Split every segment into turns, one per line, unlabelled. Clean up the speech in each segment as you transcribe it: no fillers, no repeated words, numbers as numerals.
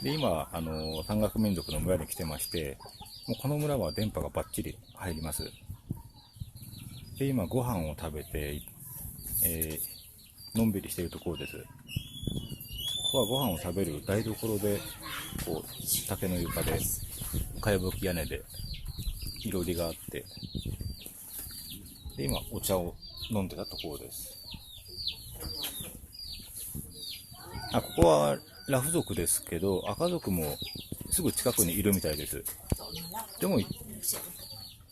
で、今、山岳民族の村に来てまして、もうこの村は電波がバッチリ入ります。で、今、ご飯を食べて、のんびりしているところです。ここはご飯を食べる台所で、こう、竹の床で、かやぶき屋根で、いろりがあって、で、今、お茶を飲んでたところです。ここはラフ族ですけど、赤族もすぐ近くにいるみたいです。でも、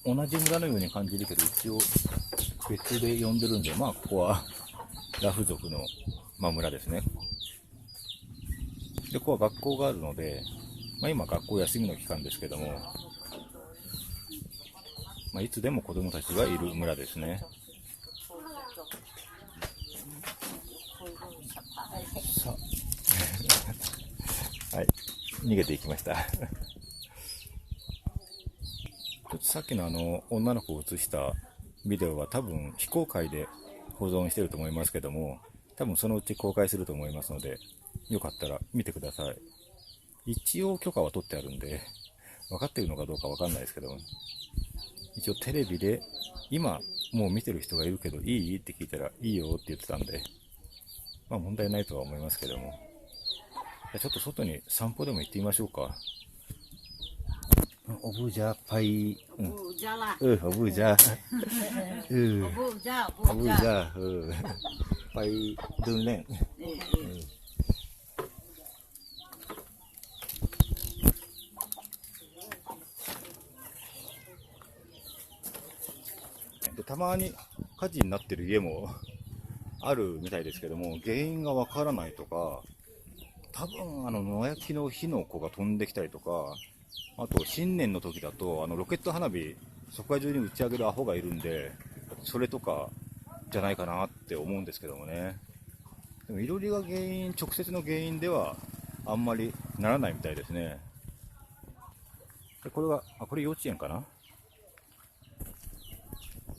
同じ村のように感じるけど、一応別で呼んでるんで、ここはラフ族の、村ですね。で、ここは学校があるので、今学校休みの期間ですけども、いつでも子供たちがいる村ですね。さはい、逃げていきました。ちょっとさっきの女の子を映したビデオは多分非公開で保存してると思いますけども、多分そのうち公開すると思いますので、よかったら見てください。一応許可は取ってあるんで、分かってるのかどうか分かんないですけども、一応テレビで今もう見てる人がいるけどいいって聞いたらいいよって言ってたんで、問題ないとは思いますけども、ちょっと外に散歩でも行ってみましょうか。おぶじゃパイ、おぶじゃ、おぶじゃ、パイドゥンレン。で、たまに火事になってる家もあるみたいですけども、原因がわからないとか、多分野焼きの火の粉が飛んできたりとか、あと新年の時だとロケット花火そこら中に打ち上げるアホがいるんで、それとかじゃないかなって思うんですけどもね。でもいろりが原因、直接の原因ではあんまりならないみたいですね。でこれはこれ幼稚園かな。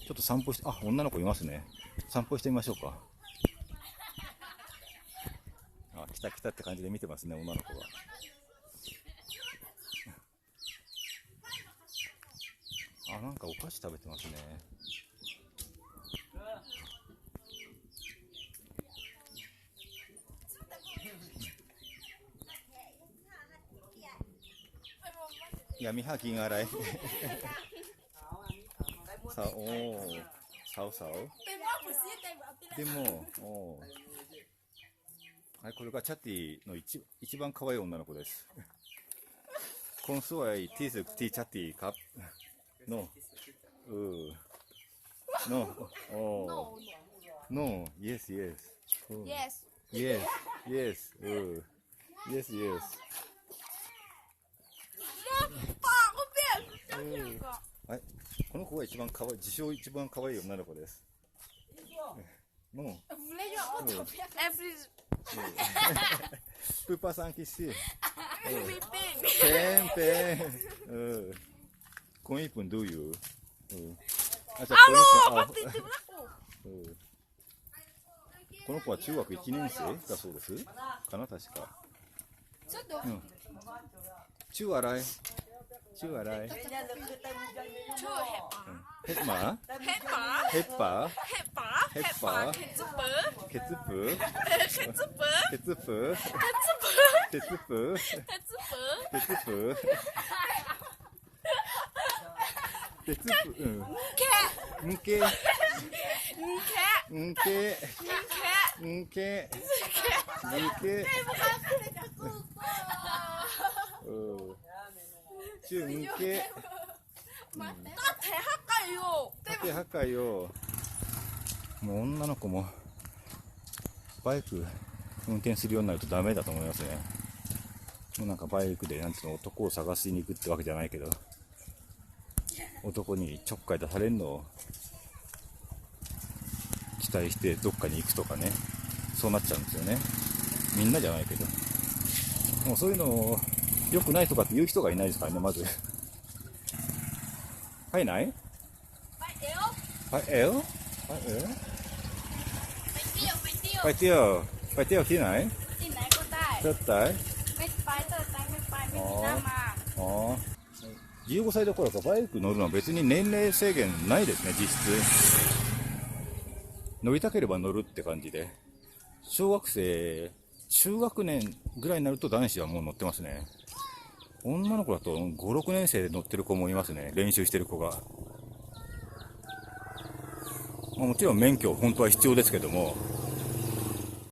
ちょっと散歩して、女の子いますね。散歩してみましょうか。来た来たって感じで見てますね、女の子が。なんかお菓子食べてますね。闇は銀洗い。さおー、さおさお。でも、これがチャティの一番可愛い女の子です。コンソワイティーズティーチャティカップの、no, yes, yes, yes, yes, yes, yes. この子が一番可愛い、自称一番可愛い女の子です。プーパーさんキッシー。ペンペン。コンイプンどういう？この子は中学1年生だそうです。かな、確か。中洗い。中洗い。ヘッマー？ヘッパー？ヘッパー？ケツプ？ケツプ？ケツプ？ケツプ？ケツプ？んけ？んけ？んけ？中んけ？縦破壊よ。もう女の子もバイク運転するようになるとダメだと思いますね。もうなんかバイクで男を探しに行くってわけじゃないけど、男にちょっかい出されるのを期待してどっかに行くとかね、そうなっちゃうんですよね。みんなじゃないけど、もうそういうの良くないとかって言う人がいないですからね、まず。はい、ない？はい、ไปเที่ยวที่ไหน?
ที่ไหนก็ได้
เที่ยวไหน?
ไม่ไปเถอะ
あ15歳どころかバイク乗るのは別に年齢制限ないですね、実質。乗りたければ乗るって感じで。小学生、中学年ぐらいになると男子はもう乗ってますね。女の子だと5、6年生で乗ってる子もいますね。練習してる子が。もちろん免許本当は必要ですけども、